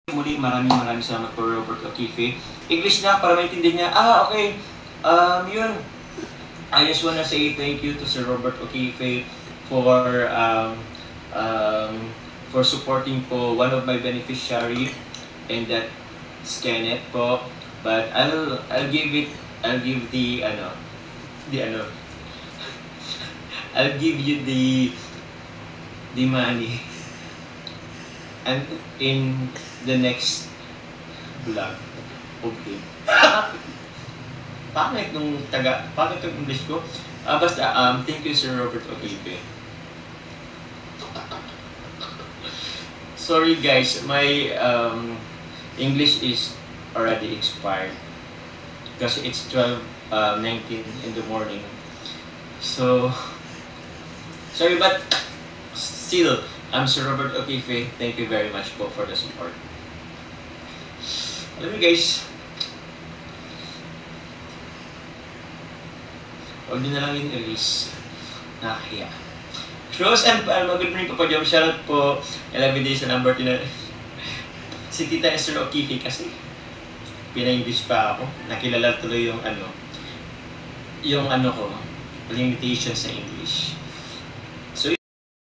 Muli, maraming salamat po, Robert O'Keefe. English na, para maintindihan niya. Okay. Yun. I just wanna say thank you to Sir Robert O'Keefe for supporting po one of my beneficiary, and that is Kenneth po. But I'll give the I'll give you the money and in the next vlog. Okay. Pangit yung English ko. Thank you, Sir Robert O'Keefe. Sorry guys, my English is already expired because it's 12:19 in the morning. So sorry, but still, I'm Sir Robert O'Keefe. Thank you very much po for the support. Alam niyo guys, huwag nyo na lang yung erase. Nakahiya. Rose and Palma, good morning po po, Jom. Shoutout po. I love you day sa number 10. Si Tita Esther O'Keefe kasi pina-English pa ako. Nakilala tuloy yung ko, limitation sa English.